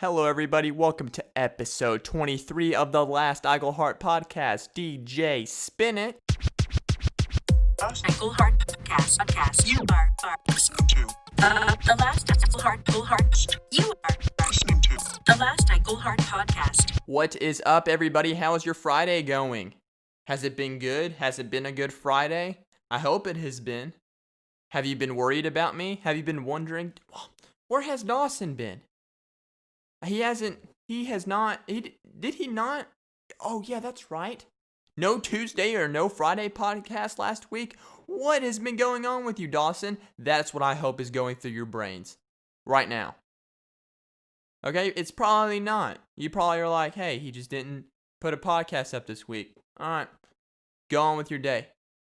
Hello, everybody. Welcome to episode 23 of the Last Eagleheart podcast. DJ, spin it. Eagleheart podcast. You are listening to the Last Eagleheart. You are listening to the Last Eagleheart podcast. What is up, everybody? How's your Friday going? Has it been good? Has it been a good Friday? I hope it has been. Have you been worried about me? Have you been wondering, where has Dawson been? Did he not? Oh, yeah, that's right. No Tuesday or no Friday podcast last week? What has been going on with you, Dawson? That's what I hope is going through your brains right now. Okay, it's probably not. You probably are like, hey, he just didn't put a podcast up this week. All right, go on with your day.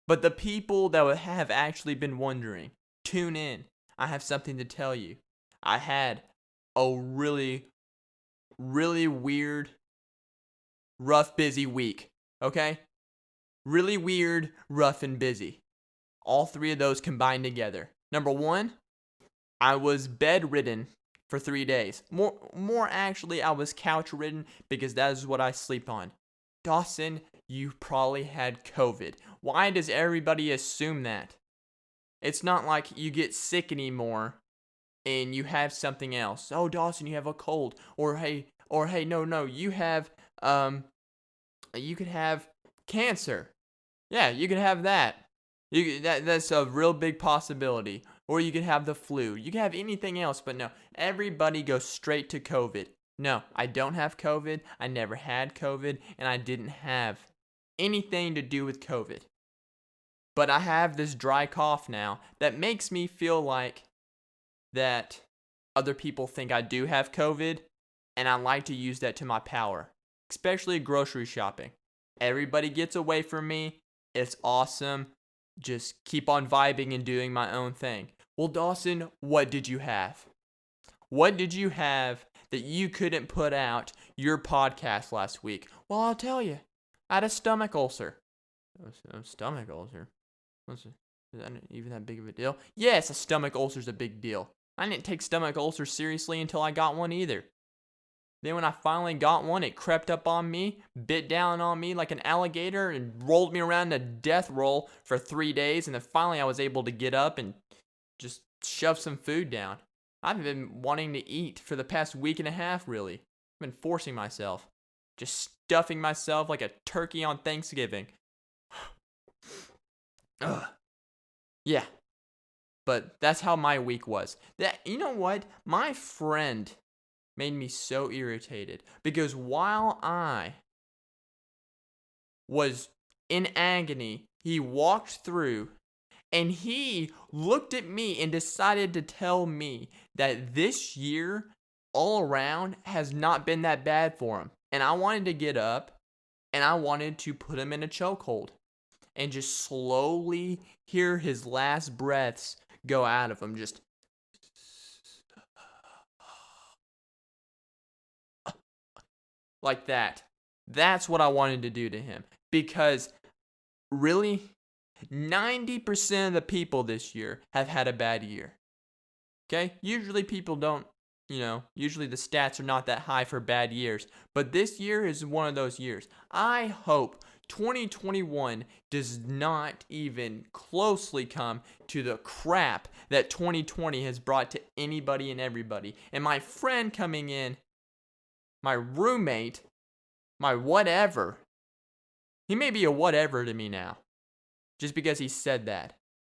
But the people that have actually been wondering, tune in. I have something to tell you. I had a really weird, rough, busy week, okay? Really weird, rough, and busy. All three of those combined together. Number one, I was bedridden for 3 days. More actually, I was couch-ridden because that is what I sleep on. Dawson, you probably had COVID. Why does everybody assume that? It's not like you get sick anymore and you have something else. Oh, Dawson, you have a cold. Or hey, no, you have, you could have cancer. Yeah, you could have that. That's a real big possibility. Or you could have the flu. You could have anything else, but no, everybody goes straight to COVID. No, I don't have COVID. I never had COVID, and I didn't have anything to do with COVID. But I have this dry cough now that makes me feel like that other people think I do have COVID, and I like to use that to my power, especially grocery shopping. Everybody gets away from me. It's awesome. Just keep on vibing and doing my own thing. Well, Dawson, what did you have? What did you have that you couldn't put out your podcast last week? Well, I'll tell you. I had a stomach ulcer. A stomach ulcer? Is that even that big of a deal? Yes, a stomach ulcer is a big deal. I didn't take stomach ulcers seriously until I got one either. Then when I finally got one, it crept up on me, bit down on me like an alligator, and rolled me around in a death roll for 3 days. And then finally I was able to get up and just shove some food down. I've been wanting to eat for the past week and a half, really. I've been forcing myself. Just stuffing myself like a turkey on Thanksgiving. Ugh. Yeah. But that's how my week was. You know what? My friend made me so irritated because while I was in agony, he walked through and he looked at me and decided to tell me that this year all around has not been that bad for him. And I wanted to get up and I wanted to put him in a chokehold and just slowly hear his last breaths go out of him. Just like that. That's what I wanted to do to him. Because really, 90% of the people this year have had a bad year. Okay? Usually people don't, usually the stats are not that high for bad years. But this year is one of those years. I hope 2021 does not even closely come to the crap that 2020 has brought to anybody and everybody. And my friend coming in, my roommate, my whatever, he may be a whatever to me now. Just because he said that.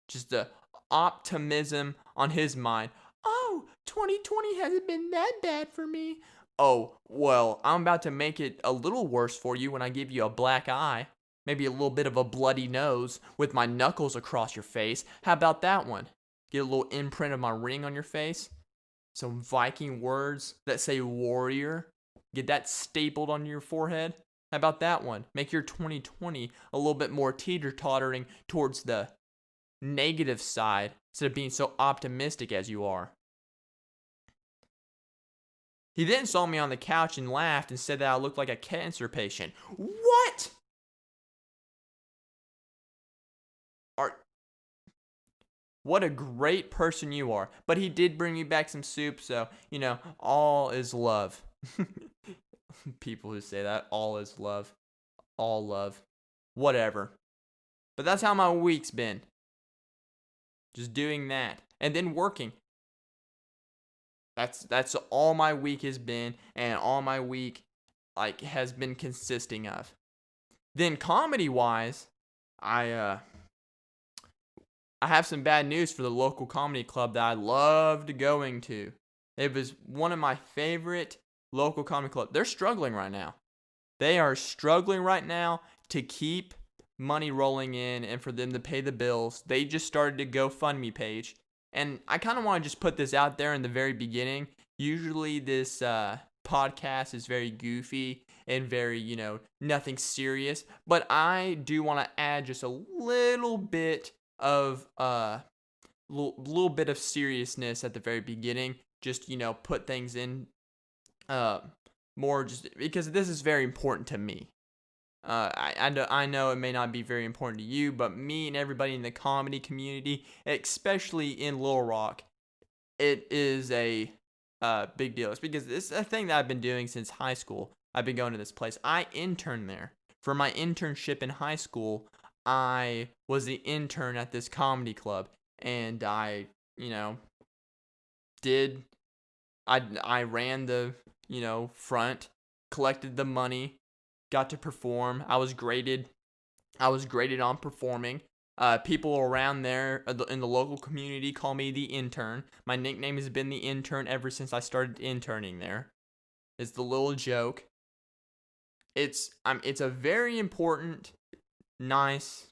Just the optimism on his mind. Oh, 2020 hasn't been that bad for me. Oh, well, I'm about to make it a little worse for you when I give you a black eye. Maybe a little bit of a bloody nose with my knuckles across your face. How about that one? Get a little imprint of my ring on your face. Some Viking words that say warrior. Get that stapled on your forehead. How about that one? Make your 2020 a little bit more teeter-tottering towards the negative side instead of being so optimistic as you are. He then saw me on the couch and laughed and said that I looked like a cancer patient. What? What a great person you are. But he did bring me back some soup, so, all is love. People who say that, all is love. All love. Whatever. But that's how my week's been. Just doing that. And then working. That's all my week has been, and all my week has been consisting of. Then comedy-wise, I have some bad news for the local comedy club that I loved going to. It was one of my favorite local comedy clubs. They're struggling right now. They are struggling right now to keep money rolling in and for them to pay the bills. They just started a GoFundMe page. And I kind of want to just put this out there in the very beginning. Usually this podcast is very goofy and very, nothing serious. But I do want to add just a little bit of little bit of seriousness at the very beginning. Just, put things in more just because this is very important to me. I know it may not be very important to you, but me and everybody in the comedy community, especially in Little Rock, it is a big deal. It's because it's a thing that I've been doing since high school. I've been going to this place. I interned there. For my internship in high school, I was the intern at this comedy club, and I ran the, front, collected the money, got to perform. I was graded on performing. People around there in the local community call me the intern. My nickname has been the intern ever since I started interning there. It's the little joke. It's a very important, nice,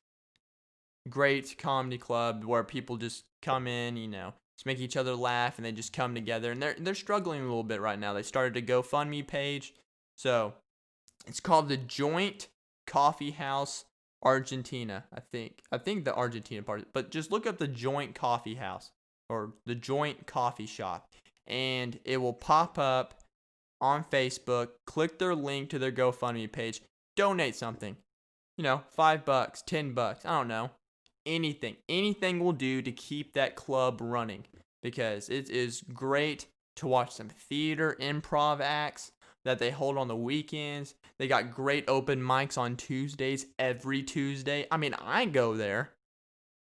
great comedy club where people just come in, just make each other laugh, and they just come together. And they're struggling a little bit right now. They started a GoFundMe page, so it's called the Joint Coffee House Argentina. I think the Argentina part, but just look up the Joint Coffee House or the Joint Coffee Shop, and it will pop up on Facebook. Click their link to their GoFundMe page. Donate something. $5, $10. I don't know. Anything will do to keep that club running, because it is great to watch some theater improv acts that they hold on the weekends. They got great open mics on Tuesdays, every Tuesday. I mean, I go there.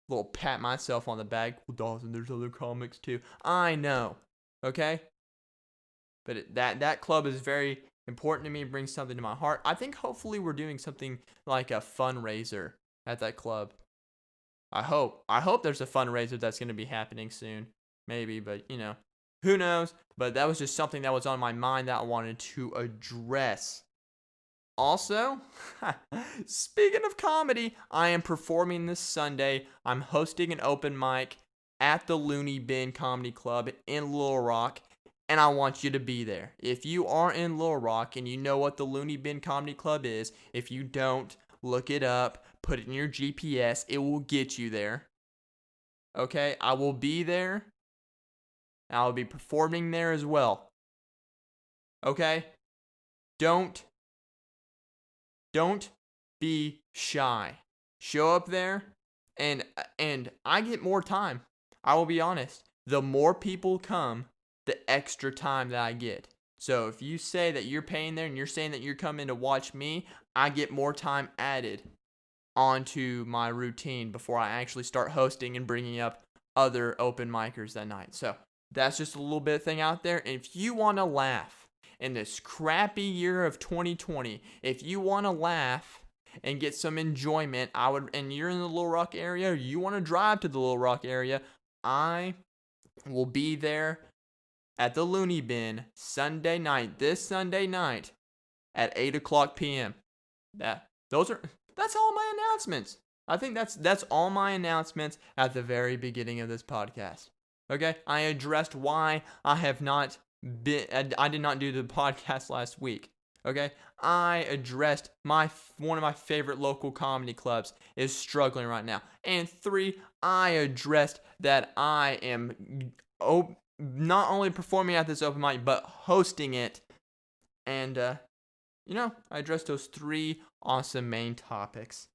Little pat myself on the back. Well, Dawson, there's other comics too. I know. Okay? But that club is very important to me. It brings something to my heart. I think hopefully we're doing something like a fundraiser at that club. I hope there's a fundraiser that's going to be happening soon. Maybe, but who knows? But that was just something that was on my mind that I wanted to address. Also, speaking of comedy, I am performing this Sunday. I'm hosting an open mic at the Looney Bin Comedy Club in Little Rock, and I want you to be there. If you are in Little Rock and you know what the Looney Bin Comedy Club is, if you don't, look it up, put it in your GPS, it will get you there. Okay, I will be there. I'll be performing there as well. Okay? Don't be shy. Show up there, and I get more time. I will be honest. The more people come, the extra time that I get. So if you say that you're paying there and you're saying that you're coming to watch me, I get more time added onto my routine before I actually start hosting and bringing up other open micers that night. So that's just a little bit of thing out there. And if you want to laugh in this crappy year of 2020, if you want to laugh and get some enjoyment, and you're in the Little Rock area, or you want to drive to the Little Rock area, I will be there at the Looney Bin this Sunday night at 8:00 p.m. That's all my announcements. I think that's all my announcements at the very beginning of this podcast. Okay, I addressed why I did not do the podcast last week. Okay, I addressed one of my favorite local comedy clubs is struggling right now. And 3, I addressed that I am not only performing at this open mic, but hosting it. And, I addressed those 3 awesome main topics.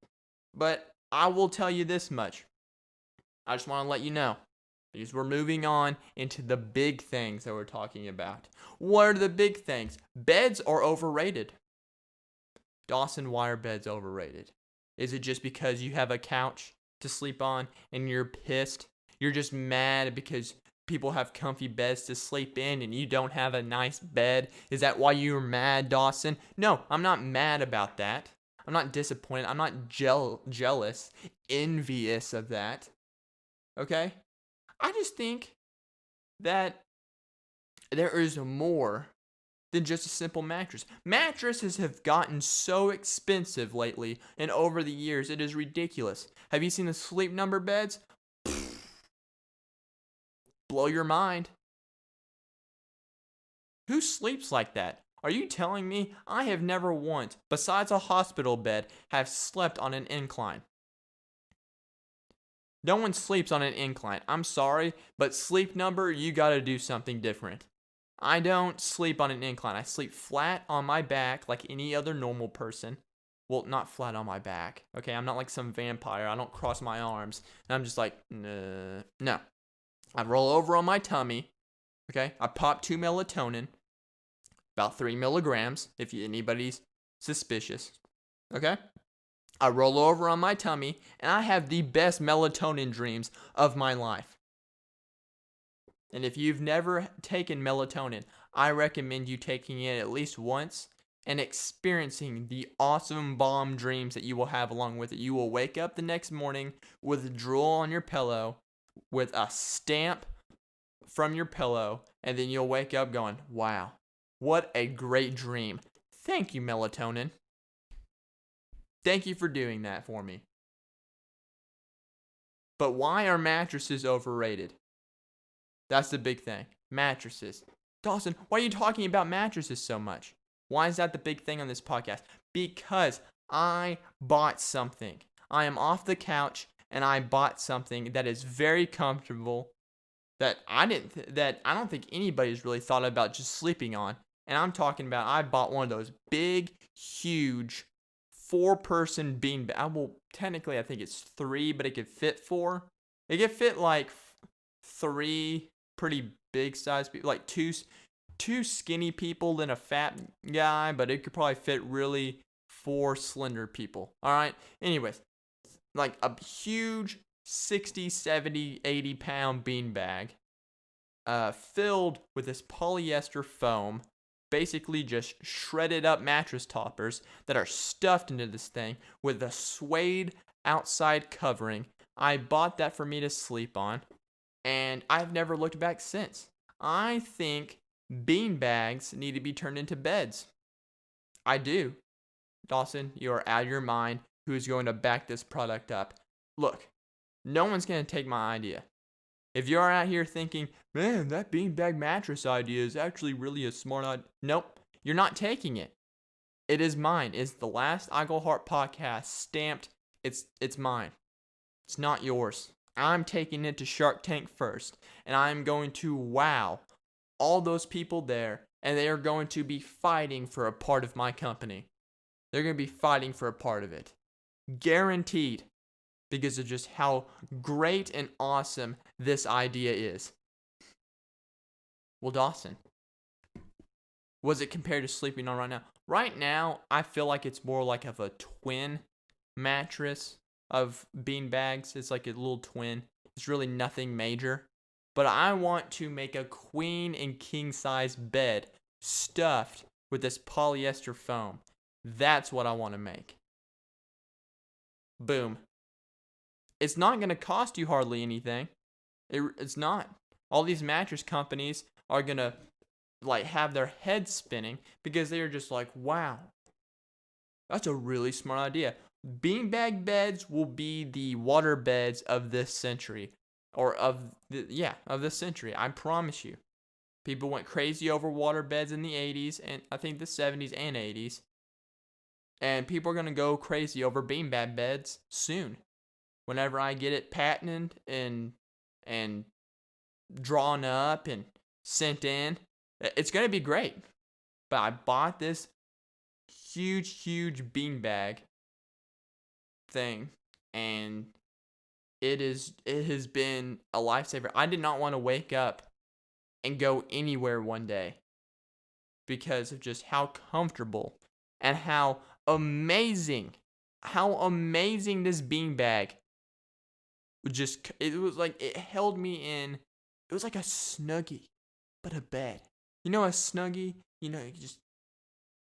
But I will tell you this much. I just want to let you know. Because we're moving on into the big things that we're talking about. What are the big things? Beds are overrated. Dawson, why are beds overrated? Is it just because you have a couch to sleep on and you're pissed? You're just mad because people have comfy beds to sleep in and you don't have a nice bed? Is that why you're mad, Dawson? No, I'm not mad about that. I'm not disappointed. I'm not jealous, envious of that. Okay? I just think that there is more than just a simple mattress. Mattresses have gotten so expensive lately and over the years, it is ridiculous. Have you seen the Sleep Number beds? Blow your mind. Who sleeps like that? Are you telling me I have never once, besides a hospital bed, have slept on an incline? No one sleeps on an incline. I'm sorry, but Sleep Number, you gotta do something different. I don't sleep on an incline. I sleep flat on my back like any other normal person. Well, not flat on my back. Okay, I'm not like some vampire. I don't cross my arms. And I'm just like, no. I roll over on my tummy. Okay, I pop 2 melatonin. About 3 milligrams, if anybody's suspicious. Okay? I roll over on my tummy, and I have the best melatonin dreams of my life. And if you've never taken melatonin, I recommend you taking it at least once and experiencing the awesome bomb dreams that you will have along with it. You will wake up the next morning with drool on your pillow, with a stamp from your pillow, and then you'll wake up going, wow, what a great dream. Thank you, melatonin. Thank you for doing that for me. But why are mattresses overrated? That's the big thing. Mattresses. Dawson, why are you talking about mattresses so much? Why is that the big thing on this podcast? Because I bought something. I am off the couch and I bought something that is very comfortable that I don't think anybody's really thought about just sleeping on. And I'm talking about I bought one of those big, huge 4-person beanbag. Well, technically I think it's 3, but it could fit 4. It could fit like 3 pretty big size people, like two skinny people than a fat guy, but it could probably fit really 4 slender people. All right. Anyways, like a huge 60, 70, 80 pound beanbag, filled with this polyester foam, basically just shredded up mattress toppers that are stuffed into this thing with a suede outside covering. I bought that for me to sleep on, and I've never looked back since. I think beanbags need to be turned into beds. I do. Dawson, you are out of your mind. Who's going to back this product up? Look, no one's going to take my idea. If you're out here thinking, man, that beanbag mattress idea is actually really a smart idea. Nope, you're not taking it. It is mine. It's the last I Go Heart podcast stamped. It's mine. It's not yours. I'm taking it to Shark Tank first, and I'm going to wow all those people there, and they are going to be fighting for a part of my company. They're going to be fighting for a part of it. Guaranteed. Because of just how great and awesome this idea is. Well, Dawson, was it compared to sleeping on right now? Right now, I feel like it's more like of a twin mattress of beanbags. It's like a little twin. It's really nothing major. But I want to make a queen and king size bed stuffed with this polyester foam. That's what I want to make. Boom. It's not going to cost you hardly anything. It's not. All these mattress companies are going to like have their heads spinning because they're just like, wow, that's a really smart idea. Beanbag beds will be the water beds of this century. Or of this century. I promise you. People went crazy over water beds in the 80s and I think the 70s and 80s. And people are going to go crazy over beanbag beds soon. Whenever I get it patented and drawn up and sent in, it's going to be great. But I bought this huge beanbag thing, and it has been a lifesaver. I did not want to wake up and go anywhere one day because of just how comfortable and how amazing this beanbag it was like it held me in. It was like a Snuggie, but a bed. You know a Snuggie? You know, you just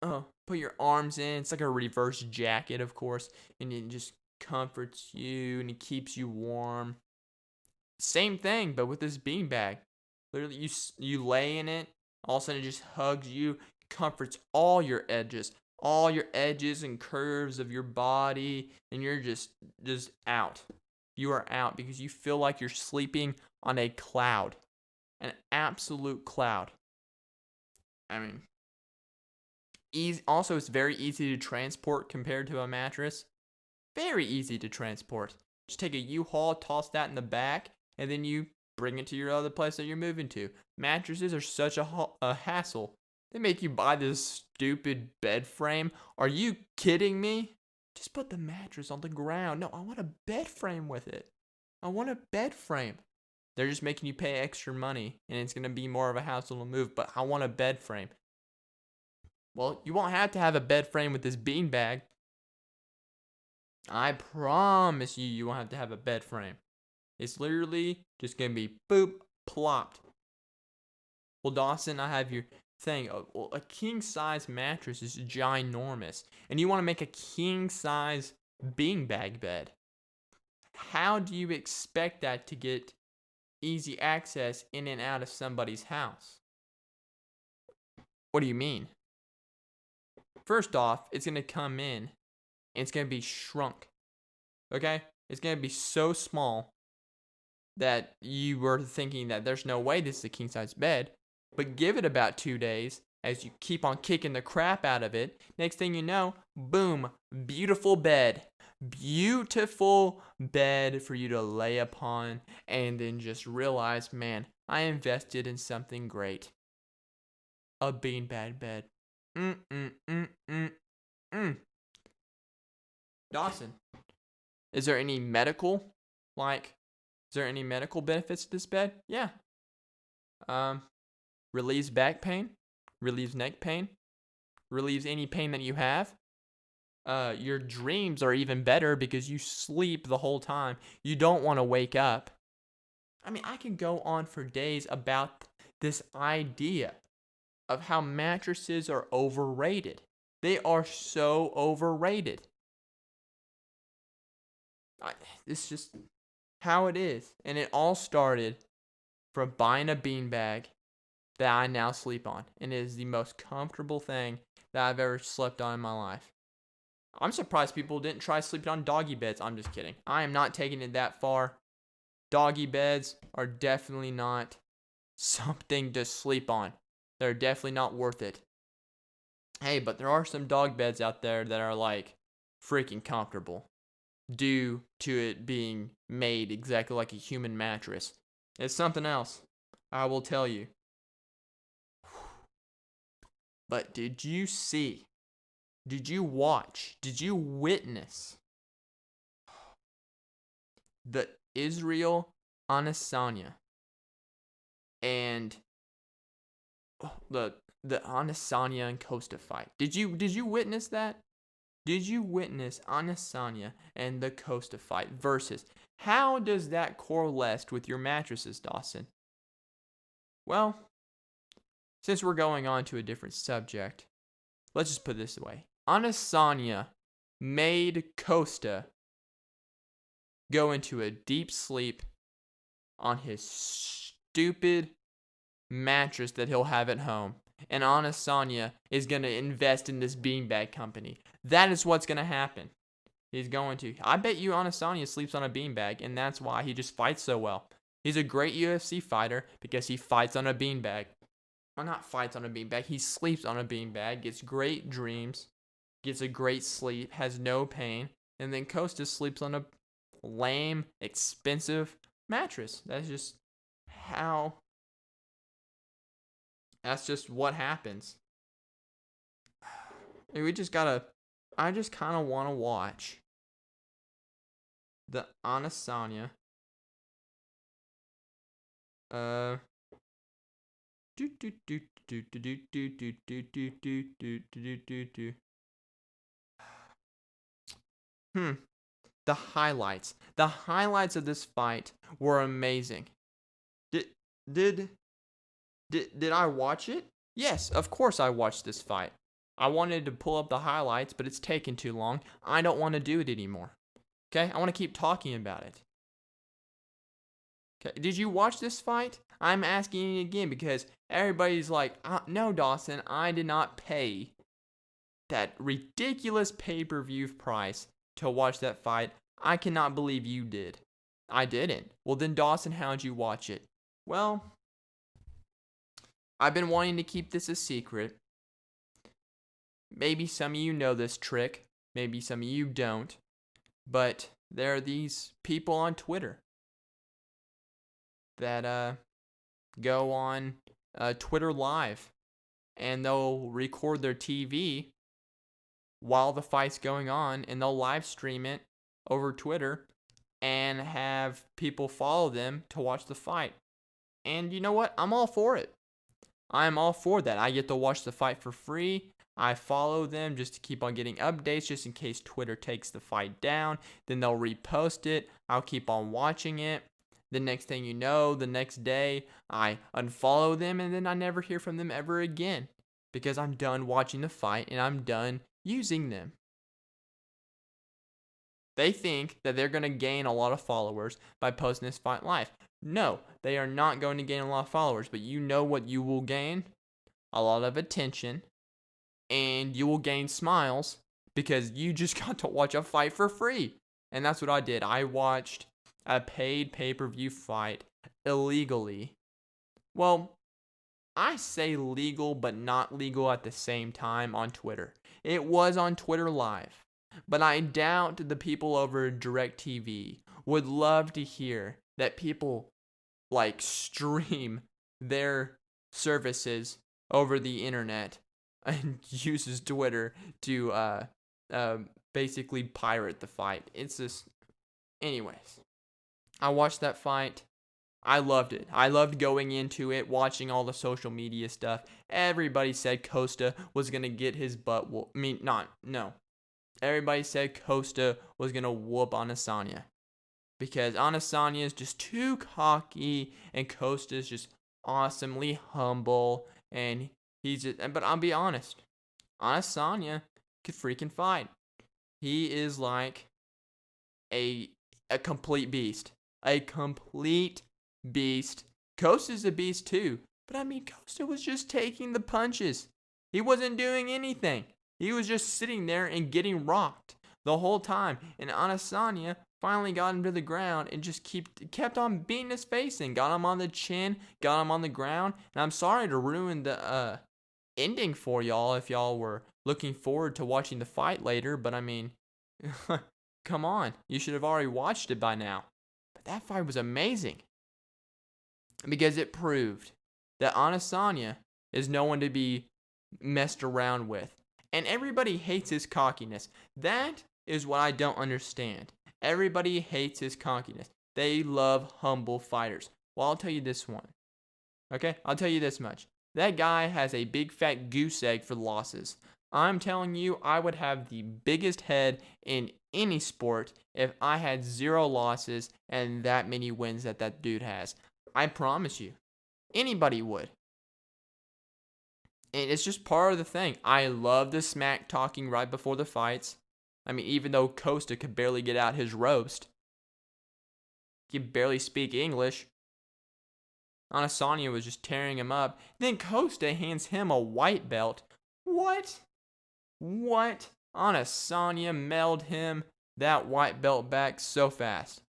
put your arms in. It's like a reverse jacket, of course, and it just comforts you and it keeps you warm. Same thing, but with this beanbag. Literally, you lay in it. All of a sudden, it just hugs you, comforts all your edges and curves of your body, and you're just out. You are out because you feel like you're sleeping on a cloud, an absolute cloud. I mean, easy. Also, it's very easy to transport compared to a mattress. Very easy to transport. Just take a U-Haul, toss that in the back, and then you bring it to your other place that you're moving to. Mattresses are such a hassle. They make you buy this stupid bed frame. Are you kidding me? Just put the mattress on the ground. No, I want a bed frame with it. I want a bed frame. They're just making you pay extra money, and it's going to be more of a hassle to move, but I want a bed frame. Well, you won't have to have a bed frame with this beanbag. I promise you won't have to have a bed frame. It's literally just going to be boop, plopped. Well, Dawson, I have your thing. Well, a king-size mattress is ginormous. And you want to make a king-size beanbag bed. How do you expect that to get easy access in and out of somebody's house? What do you mean? First off, it's going to come in and it's going to be shrunk. Okay? It's going to be so small that you were thinking that there's no way this is a king-size bed. But give it about 2 days as you keep on kicking the crap out of it. Next thing you know, boom, beautiful bed. Beautiful bed for you to lay upon and then just realize, man, I invested in something great. A beanbag bed. Dawson, is there any medical benefits to this bed? Yeah. Relieves back pain, relieves neck pain, relieves any pain that you have. Your dreams are even better because you sleep the whole time. You don't want to wake up. I mean, I can go on for days about this idea of how mattresses are overrated. They are so overrated. It's just how it is. And it all started from buying a beanbag that I now sleep on. And it is the most comfortable thing that I've ever slept on in my life. I'm surprised people didn't try sleeping on doggy beds. I'm just kidding. I am not taking it that far. Doggy beds are definitely not something to sleep on. They're definitely not worth it. Hey, but there are some dog beds out there that are like freaking comfortable due to it being made exactly like a human mattress. It's something else, I will tell you. But did you see? Did you watch? Did you witness the Israel Adesanya and the Adesanya and Costa fight? Did you witness that? Did you witness Adesanya and the Costa fight versus? How does that correlate with your mattresses, Dawson? Well, since we're going on to a different subject, let's just put it this way. Adesanya made Costa go into a deep sleep on his stupid mattress that he'll have at home. And Adesanya is going to invest in this beanbag company. That is what's going to happen. He's going to. I bet you Adesanya sleeps on a beanbag, and that's why he just fights so well. He's a great UFC fighter because he fights on a beanbag. Well, not fights on a beanbag. He sleeps on a beanbag, gets great dreams, gets a great sleep, has no pain, and then Costa sleeps on a lame, expensive mattress. That's just what happens. And I just kind of want to watch the Adesanya Uh. Do, do, do, do, do, do, do, do, do, do, do, do, do, do, do. The highlights. The highlights of this fight were amazing. Did did did I watch it? Yes, of course I watched this fight. I wanted to pull up the highlights, but it's taken too long. I don't want to do it anymore. Okay? I want to keep talking about it. Okay, did you watch this fight? I'm asking you again because everybody's like, no, Dawson, I did not pay that ridiculous pay-per-view price to watch that fight. I cannot believe you did. I didn't. Well, then, Dawson, how'd you watch it? Well, I've been wanting to keep this a secret. Maybe some of you know this trick. Maybe some of you don't. But there are these people on Twitter that go on Twitter Live, and they'll record their TV while the fight's going on, and they'll live stream it over Twitter and have people follow them to watch the fight. And you know what? I'm all for it. I'm all for that. I get to watch the fight for free. I follow them just to keep on getting updates, just in case Twitter takes the fight down. Then they'll repost it. I'll keep on watching it. The next thing you know, the next day, I unfollow them, and then I never hear from them ever again because I'm done watching the fight and I'm done using them. They think that they're going to gain a lot of followers by posting this fight live. No, they are not going to gain a lot of followers, but you know what you will gain? A lot of attention, and you will gain smiles because you just got to watch a fight for free. And that's what I did. I watched a paid pay-per-view fight illegally. Well, I say legal but not legal at the same time on Twitter. It was on Twitter Live. But I doubt the people over DirecTV would love to hear that people like stream their services over the internet and uses Twitter to basically pirate the fight. It's just, anyways. I watched that fight. I loved it. I loved going into it, watching all the social media stuff. Everybody said Costa was gonna get his butt Everybody said Costa was going to whoop Adesanya because Adesanya is just too cocky and Costa is just awesomely humble, and but I'll be honest, Adesanya could freaking fight. He is like a complete beast. A complete beast. Costa's a beast too, but I mean, Costa was just taking the punches. He wasn't doing anything. He was just sitting there and getting rocked the whole time. And Adesanya finally got him to the ground and just kept on beating his face in. Got him on the chin, got him on the ground. And I'm sorry to ruin the ending for y'all if y'all were looking forward to watching the fight later. But I mean, come on. You should have already watched it by now. But that fight was amazing. Because it proved that Adesanya is no one to be messed around with. And everybody hates his cockiness. That is what I don't understand. Everybody hates his cockiness. They love humble fighters. Well, I'll tell you this one. Okay? I'll tell you this much. That guy has a big fat goose egg for losses. I'm telling you, I would have the biggest head in any sport if I had 0 losses and that many wins that dude has. I promise you. Anybody would. And it's just part of the thing. I love the smack talking right before the fights. I mean, even though Costa could barely get out his roast. He could barely speak English. Adesanya was just tearing him up. Then Costa hands him a white belt. What? Adesanya mailed him that white belt back so fast.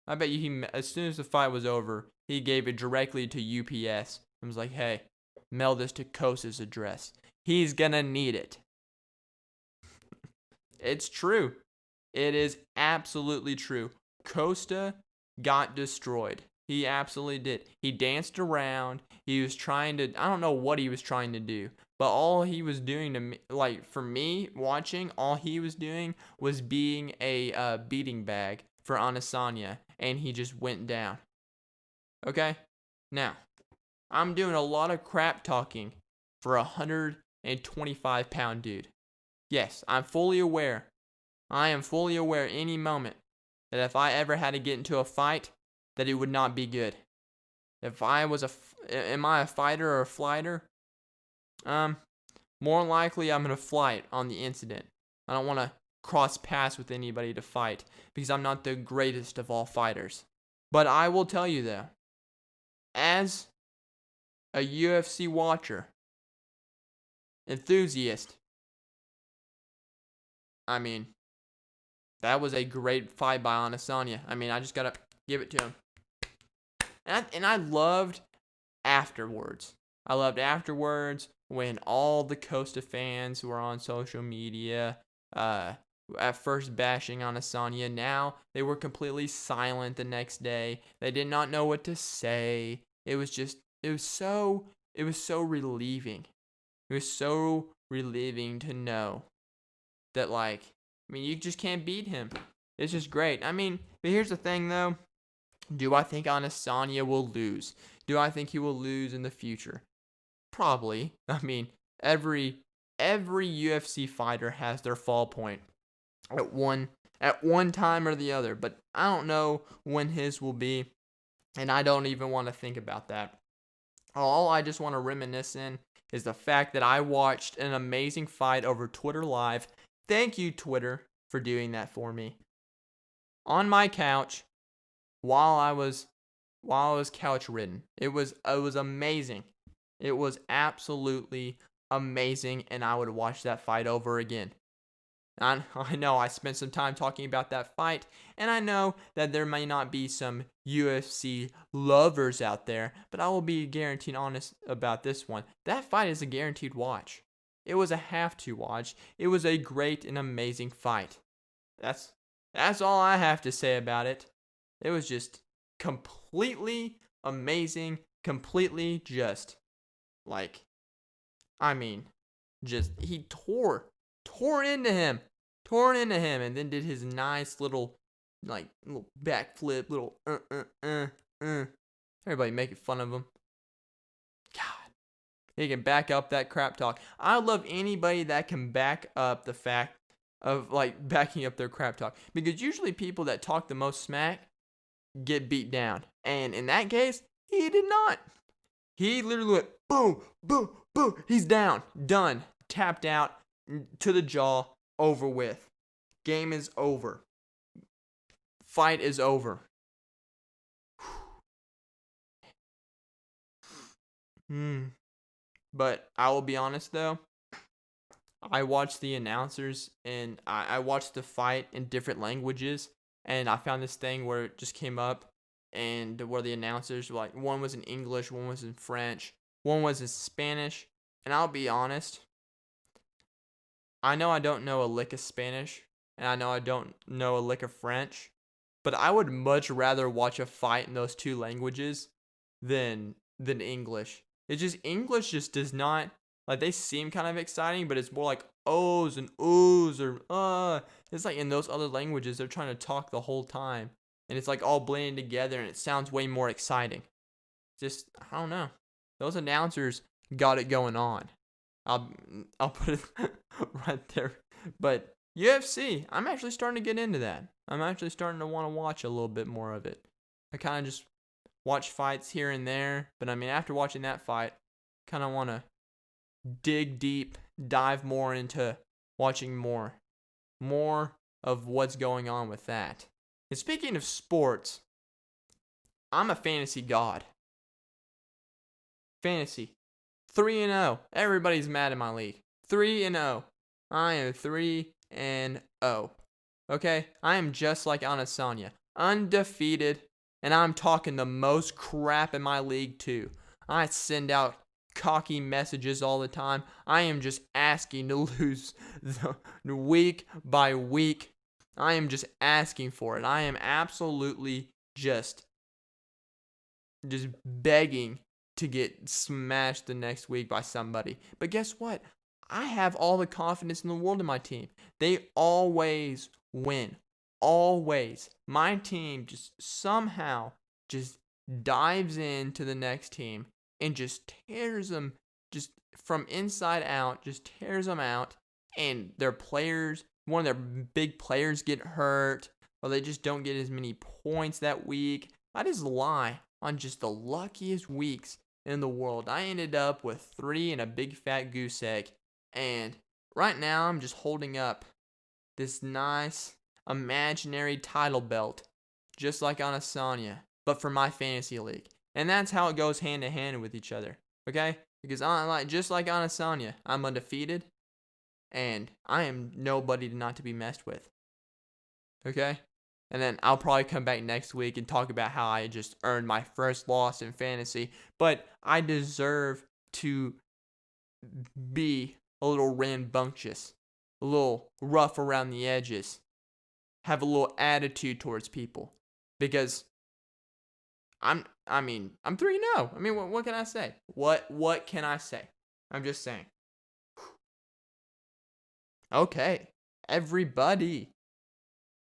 I bet you as soon as the fight was over, he gave it directly to UPS and was like, hey, mail this to Costa's address. He's gonna need it. It's true. It is absolutely true. Costa got destroyed. He absolutely did. He danced around. He was trying to, I don't know what he was trying to do, but all he was doing to me, like for me watching, all he was doing was being a beating bag for Adesanya, and he just went down. Okay? Now, I'm doing a lot of crap talking for a 125-pound dude. Yes, I'm fully aware. I am fully aware any moment that if I ever had to get into a fight, that it would not be good. If I was am I a fighter or a flighter? More likely I'm gonna flight on the incident. I don't want to cross paths with anybody to fight because I'm not the greatest of all fighters. But I will tell you though, as a UFC watcher, enthusiast, I mean, that was a great fight by Adesanya. I mean, I just gotta give it to him. And I loved afterwards. I loved afterwards when all the Costa fans were on social media, at first bashing on Adesanya. Now they were completely silent the next day. They did not know what to say. It was so relieving. It was so relieving to know that, like, I mean, you just can't beat him. It's just great. I mean, but here's the thing though. Do I think Adesanya will lose? Do I think he will lose in the future? Probably. I mean, every UFC fighter has their fall point at one time or the other, but I don't know when his will be, and I don't even want to think about that. All I just want to reminisce in is the fact that I watched an amazing fight over Twitter Live. Thank you, Twitter, for doing that for me. On my couch, while I was couch ridden. It was amazing. It was absolutely amazing, and I would watch that fight over again. I know I spent some time talking about that fight, and I know that there may not be some UFC lovers out there, but I will be guaranteed honest about this one. That fight is a guaranteed watch. It was a have to watch. It was a great and amazing fight. That's all I have to say about it. It was just completely amazing, completely just, like, I mean, just, he tore into him, and then did his nice little backflip, little, Everybody making fun of him. God, he can back up that crap talk. I love anybody that can back up the fact of, like, backing up their crap talk, because usually people that talk the most smack get beat down, and in that case, he did not. He literally went boom, boom, boom. He's down, done, tapped out, to the jaw, over with. Game is over. Fight is over. But I will be honest though, I watched the announcers and I watched the fight in different languages, and I found this thing where it just came up and where the announcers were like, one was in English, one was in French, one was in Spanish. And I'll be honest, I know I don't know a lick of Spanish, and I know I don't know a lick of French, but I would much rather watch a fight in those two languages than English. It's just, English just does not, like, they seem kind of exciting, but it's more like ohs and oohs or it's like in those other languages, they're trying to talk the whole time, and it's like all blending together, and it sounds way more exciting. Just, I don't know. Those announcers got it going on. I'll put it right there. But UFC, I'm actually starting to get into that. I'm actually starting to want to watch a little bit more of it. I kind of just watch fights here and there, but I mean, after watching that fight, kind of want to dig deep, dive more into watching more of what's going on with that. And speaking of sports, I'm a fantasy god. Fantasy. 3-0. Everybody's mad in my league. 3-0. I am 3-0. Okay? I am just like Adesanya. Undefeated. And I'm talking the most crap in my league too. I send out cocky messages all the time. I am just asking to lose the week by week. I am just asking for it. I am absolutely just begging to get smashed the next week by somebody. But guess what? I have all the confidence in the world in my team. They always win. Always. My team just somehow just dives into the next team and just tears them just from inside out, just tears them out, and their players, one of their big players get hurt, or they just don't get as many points that week. I just lie on just the luckiest weeks in the world. I ended up with 3 and a big fat goose egg, and right now I'm just holding up this nice imaginary title belt, just like Adesanya, but for my fantasy league. And that's how it goes hand in hand with each other, okay? Because just like Adesanya, I'm undefeated, and I am nobody not to be messed with, okay? And then I'll probably come back next week and talk about how I just earned my first loss in fantasy, but I deserve to be a little rambunctious, a little rough around the edges, have a little attitude towards people, because I'm 3-0. I mean, what can I say? What can I say? I'm just saying. Okay, everybody,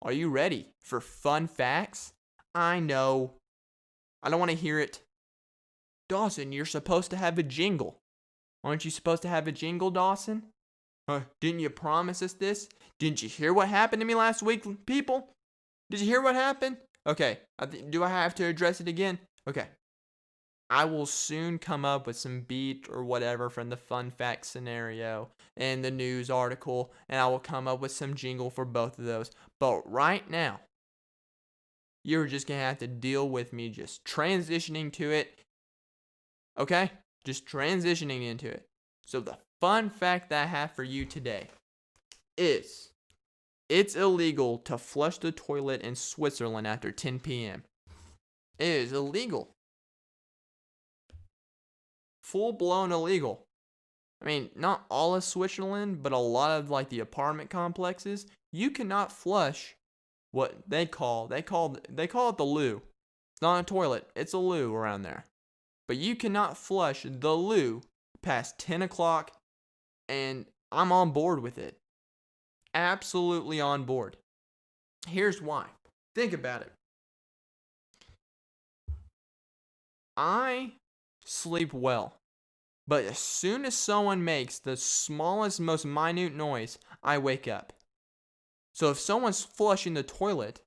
are you ready for fun facts? I know. I don't want to hear it. Dawson, you're supposed to have a jingle. Aren't you supposed to have a jingle, Dawson? Didn't you promise us this? Didn't you hear what happened to me last week, people? Did you hear what happened? Okay, do I have to address it again? Okay. I will soon come up with some beat or whatever from the fun fact scenario and the news article, and I will come up with some jingle for both of those. But right now, you're just going to have to deal with me just transitioning to it. Okay? Just transitioning into it. So the fun fact that I have for you today is it's illegal to flush the toilet in Switzerland after 10 p.m. It is illegal. Full-blown illegal. I mean, not all of Switzerland, but a lot of like the apartment complexes, you cannot flush what they call it the loo. It's not a toilet, it's a loo around there. But you cannot flush the loo past 10 o'clock, and I'm on board with it. Absolutely on board. Here's why. Think about it. I sleep well, but as soon as someone makes the smallest, most minute noise, I wake up. So if someone's flushing the toilet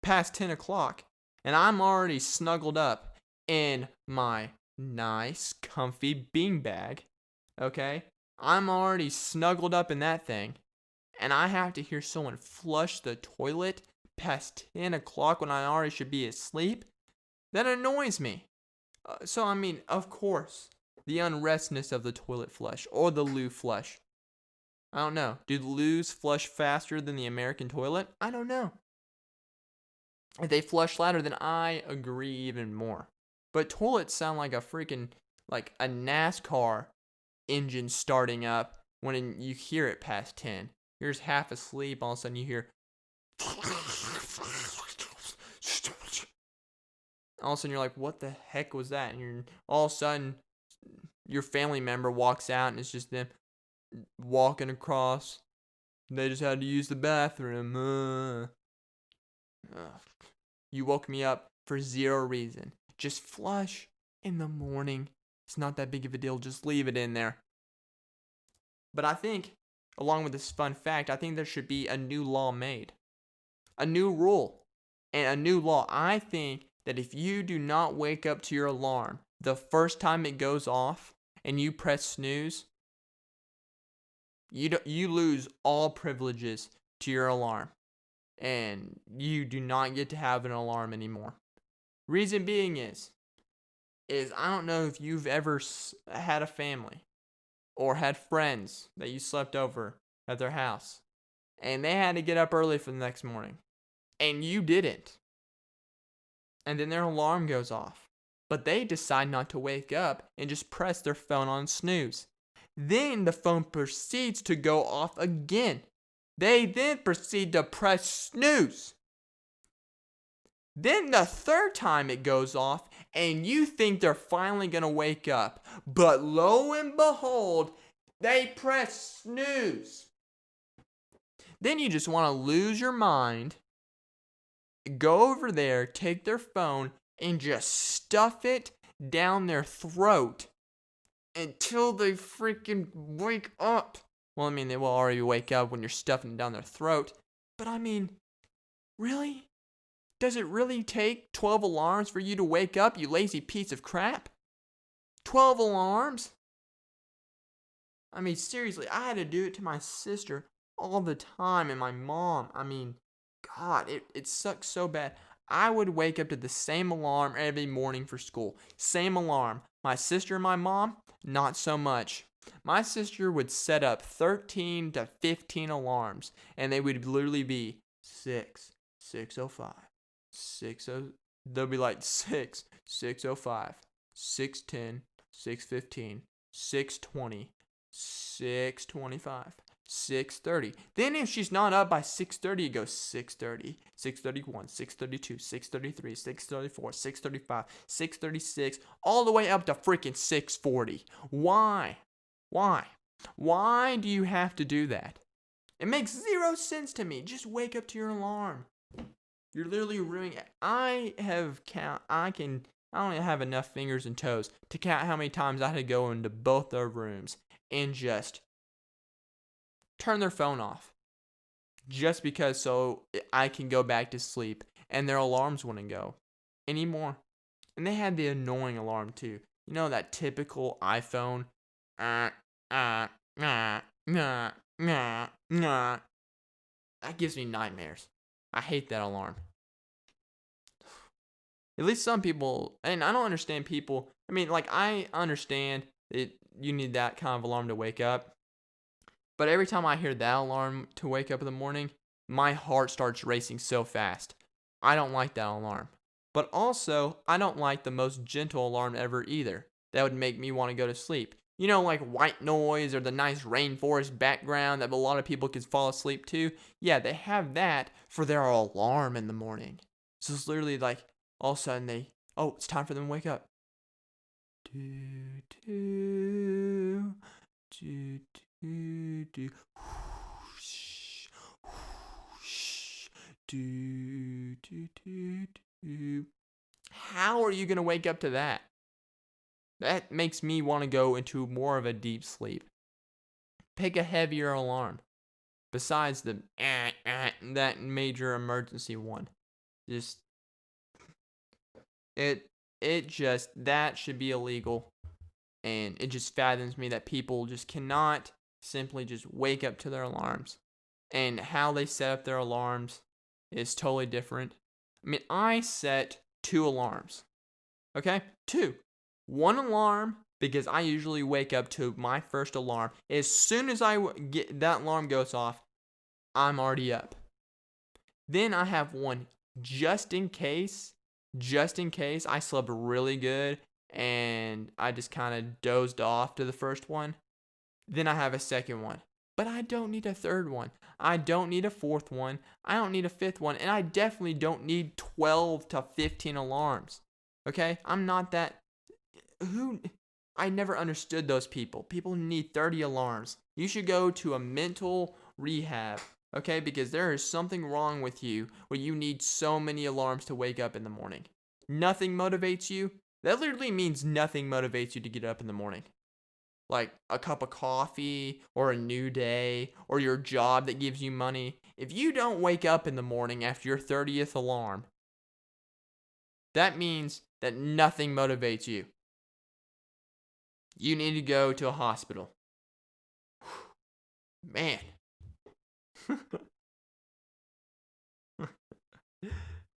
past 10 o'clock, and I'm already snuggled up in my nice, comfy beanbag, okay? I'm already snuggled up in that thing, and I have to hear someone flush the toilet past 10 o'clock when I already should be asleep, that annoys me. So, I mean, of course, the unrestness of the toilet flush or the loo flush. I don't know. Do the loos flush faster than the American toilet? I don't know. If they flush louder, then I agree even more. But toilets sound like a freaking, like a NASCAR engine starting up when you hear it past 10. You're just half asleep, all of a sudden you hear... All of a sudden you're like, what the heck was that? And all of a sudden, your family member walks out and it's just them walking across. They just had to use the bathroom. You woke me up for zero reason. Just flush in the morning. It's not that big of a deal. Just leave it in there. But I think, along with this fun fact, I think there should be a new law made. A new rule. And a new law. I think that if you do not wake up to your alarm the first time it goes off and you press snooze, you lose all privileges to your alarm. And you do not get to have an alarm anymore. Reason being is I don't know if you've ever had a family or had friends that you slept over at their house and they had to get up early for the next morning and you didn't. And then their alarm goes off, but they decide not to wake up and just press their phone on snooze. Then the phone proceeds to go off again. They then proceed to press snooze. Then the third time it goes off and you think they're finally going to wake up. But lo and behold, they press snooze. Then you just want to lose your mind, go over there, take their phone, and just stuff it down their throat until they freaking wake up. Well, I mean, they will already wake up when you're stuffing it down their throat. But I mean, really? Does it really take 12 alarms for you to wake up, you lazy piece of crap? 12 alarms? I mean, seriously, I had to do it to my sister all the time, and my mom. I mean, God, it sucks so bad. I would wake up to the same alarm every morning for school. Same alarm. My sister and my mom, not so much. My sister would set up 13 to 15 alarms, and they would literally be 6, 6:05, 6:00. They'll be like 6, 6:05, 6:10, 6:15, 6:20, 6:25, 6:30. Then if she's not up by 6:30, it goes 6:30, 6:31, 6:32, 6:33, 6:34, 6:35, 6:36, all the way up to freaking 6:40. Why? Why do you have to do that? It makes zero sense to me. Just wake up to your alarm. You're literally ruining it. I don't even have enough fingers and toes to count how many times I had to go into both their rooms and just turn their phone off. Just because so I can go back to sleep and their alarms wouldn't go anymore. And they had the annoying alarm too. You know, that typical iPhone. That gives me nightmares. I hate that alarm. At least some people, and I don't understand people. I mean, like, I understand that you need that kind of alarm to wake up. But every time I hear that alarm to wake up in the morning, my heart starts racing so fast. I don't like that alarm. But also, I don't like the most gentle alarm ever either. That would make me want to go to sleep. You know, like white noise or the nice rainforest background that a lot of people can fall asleep to. Yeah, they have that for their alarm in the morning. So it's literally like, all of a sudden it's time for them to wake up. Do, do, do, do, do. Whoosh, whoosh, do, do, do, do. How are you going to wake up to that? That makes me want to go into more of a deep sleep. Pick a heavier alarm. Besides the that major emergency one. Just that should be illegal. And it just fathoms me that people just cannot simply just wake up to their alarms. And how they set up their alarms is totally different. I mean, I set 2 alarms. Okay? 2. One alarm, because I usually wake up to my first alarm. As soon as I get that alarm goes off, I'm already up. Then I have one just in case I slept really good and I just kind of dozed off to the first one. Then I have a second one. But I don't need a third one. I don't need a fourth one. I don't need a fifth one. And I definitely don't need 12 to 15 alarms. Okay? I'm not that... I never understood those people. People need 30 alarms. You should go to a mental rehab, okay? Because there is something wrong with you where you need so many alarms to wake up in the morning. Nothing motivates you. That literally means nothing motivates you to get up in the morning. Like a cup of coffee or a new day or your job that gives you money. If you don't wake up in the morning after your 30th alarm, that means that nothing motivates you. You need to go to a hospital. Man.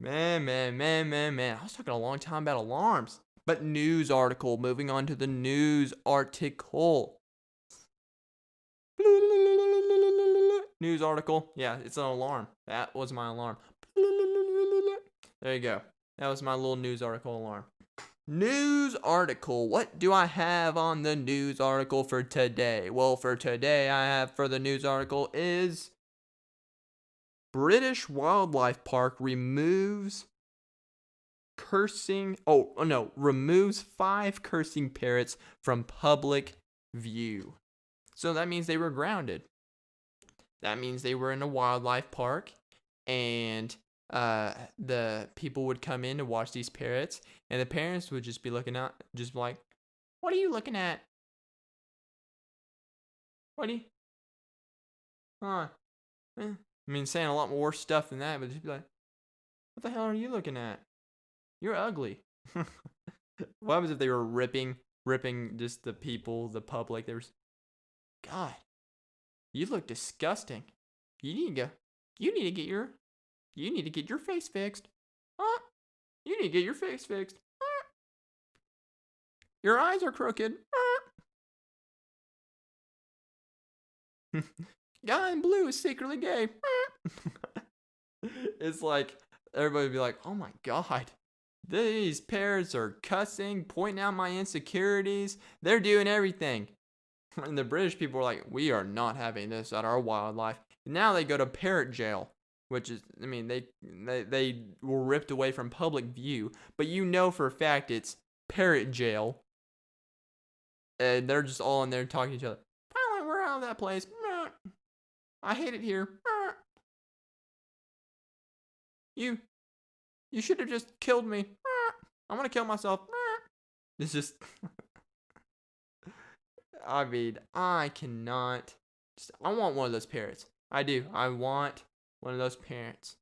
Man. I was talking a long time about alarms. But news article. Moving on to the news article. News article. Yeah, it's an alarm. That was my alarm. There you go. That was my little news article alarm. News article. What do I have on the news article for today? Well, for today, I have for the news article is British Wildlife Park removes removes 5 cursing parrots from public view. So that means they were grounded. That means they were in a wildlife park and the people would come in to watch these parrots, and the parents would just be looking out, just like, "What are you looking at? What are you? Huh? I mean, saying a lot more stuff than that, but just be like, what the hell are you looking at? You're ugly." What happens if they were ripping just the people, the public? There was, God, you look disgusting. You need to go. You need to get your. You need to get your face fixed. Huh? You need to get your face fixed. Huh? Your eyes are crooked. Huh? Guy in blue is secretly gay. It's like everybody would be like, "Oh my God, these parrots are cussing, pointing out my insecurities. They're doing everything." And the British people were like, "We are not having this at our wildlife." Now they go to parrot jail, which is, I mean, they were ripped away from public view, but you know for a fact it's parrot jail, and they're just all in there talking to each other. "Finally, we're out of that place. I hate it here. You should have just killed me. I'm gonna kill myself." It's just, I mean, I cannot. I want one of those parrots. I do. I want one of those parrots.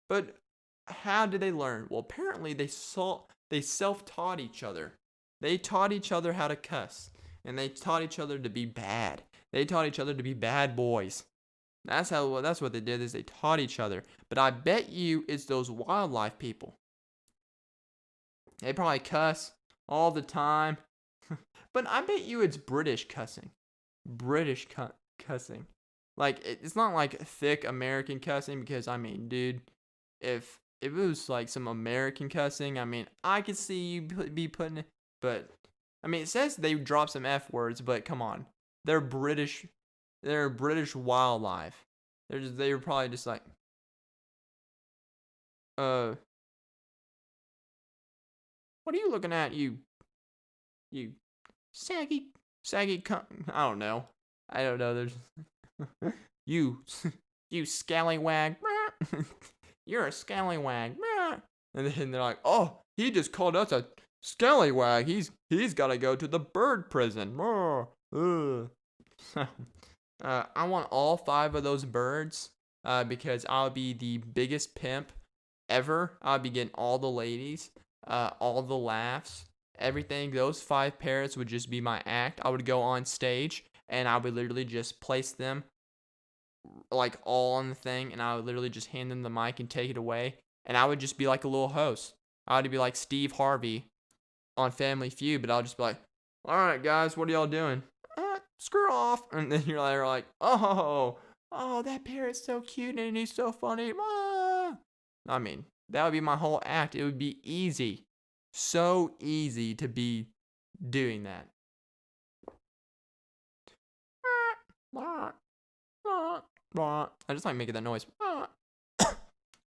But how did they learn? Well, apparently they self-taught each other. They taught each other how to cuss, and they taught each other to be bad. They taught each other to be bad boys. That's what they did, is they taught each other. But I bet you it's those wildlife people. They probably cuss all the time. But I bet you it's British cussing. British cussing. Like, it's not like thick American cussing, because, I mean, dude, if it was like some American cussing, I mean, I could see you be putting it, but, I mean, it says they drop some F words, but come on. They're British wildlife. They were probably just like, what are you looking at, you saggy I don't know. There's you scallywag. You're a scallywag. And then they're like, "Oh, he just called us a scallywag. He's got to go to the bird prison." I want all 5 of those birds, because I'll be the biggest pimp ever. I'll be getting all the ladies, all the laughs, everything. Those 5 parrots would just be my act. I would go on stage, and I would literally just place them like all on the thing, and I would literally just hand them the mic and take it away, and I would just be like a little host. I would be like Steve Harvey on Family Feud, but I'll just be like, "All right, guys, what are y'all doing?" "Screw off." And then you're like, oh, that parrot's so cute and he's so funny. I mean, that would be my whole act. It would be easy. So easy to be doing that. I just like making that noise.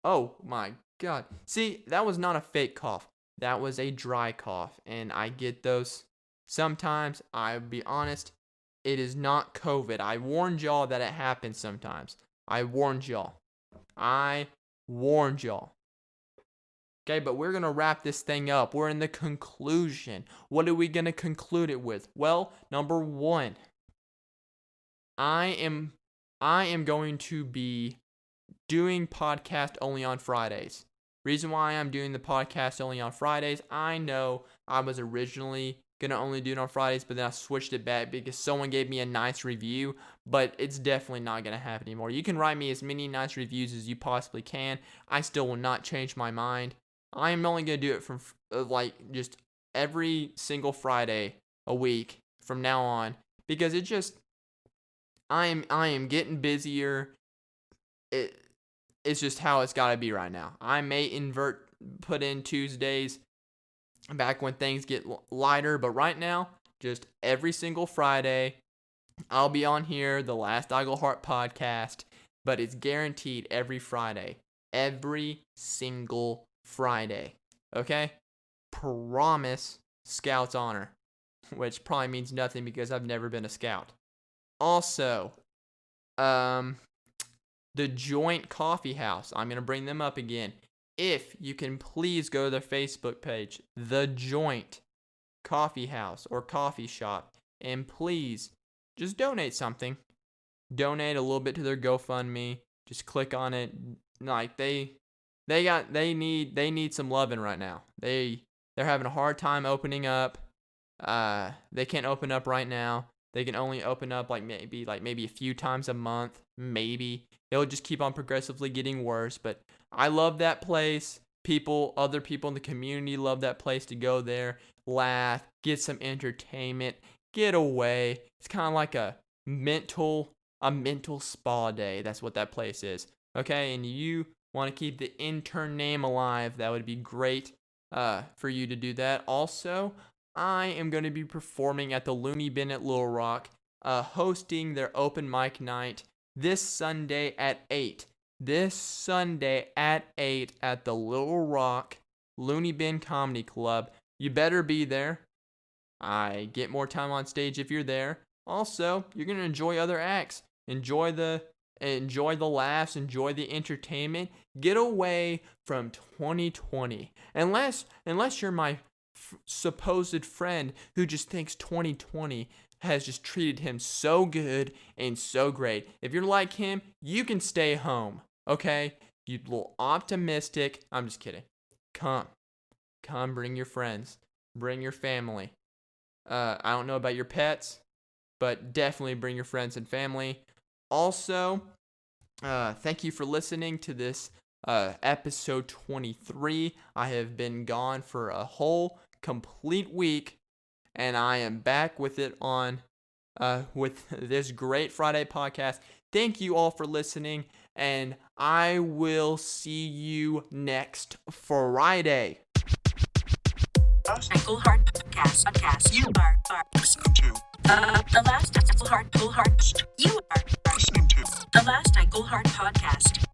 Oh my God. See, that was not a fake cough. That was a dry cough. And I get those sometimes. I'll be honest, it is not COVID. I warned y'all that it happens sometimes. I warned y'all. Okay, but we're going to wrap this thing up. We're in the conclusion. What are we going to conclude it with? Well, number 1, I am going to be doing podcast only on Fridays. Reason why I'm doing the podcast only on Fridays, I know I was originally going to only do it on Fridays, but then I switched it back because someone gave me a nice review, but it's definitely not going to happen anymore. You can write me as many nice reviews as you possibly can. I still will not change my mind. I am only going to do it from just every single Friday a week from now on, because it just, I am getting busier. It's just how it's got to be right now. I may put in Tuesdays back when things get lighter, but right now, just every single Friday, I'll be on here, the Last Eagle Heart podcast, but it's guaranteed every Friday. Every single Friday. Okay? Promise, Scout's honor. Which probably means nothing because I've never been a Scout. Also, the Joint Coffee House. I'm going to bring them up again. if you can please go to their Facebook page, The Joint Coffee House or Coffee Shop, and please just donate something. Donate a little bit to their GoFundMe. Just click on it. Like they need some loving right now. They're having a hard time opening up. They can't open up right now. They can only open up maybe a few times a month. Maybe it'll just keep on progressively getting worse. But I love that place. Other people in the community love that place to go there, laugh, get some entertainment, get away. It's kind of like a mental spa day. That's what that place is. Okay, and you want to keep the intern name alive, that would be great for you to do that. Also, I am going to be performing at the Looney Bin at Little Rock, hosting their open mic night this Sunday at 8. This Sunday at 8 at the Little Rock Looney Bin Comedy Club. You better be there. I get more time on stage if you're there. Also, you're going to enjoy other acts. Enjoy the laughs, enjoy the entertainment. Get away from 2020. Unless you're my supposed friend who just thinks 2020 has just treated him so good and so great. If you're like him, you can stay home, okay? You little optimistic. I'm just kidding. Come, bring your friends. Bring your family. I don't know about your pets, but definitely bring your friends and family. Also, thank you for listening to this episode 23. I have been gone for a whole complete week, and I am back with it on with this great Friday podcast. Thank you all for listening, and I will see you next Friday. Go Hard podcast. You are listening to the last Go Hard. You are listening to the last Go Hard podcast.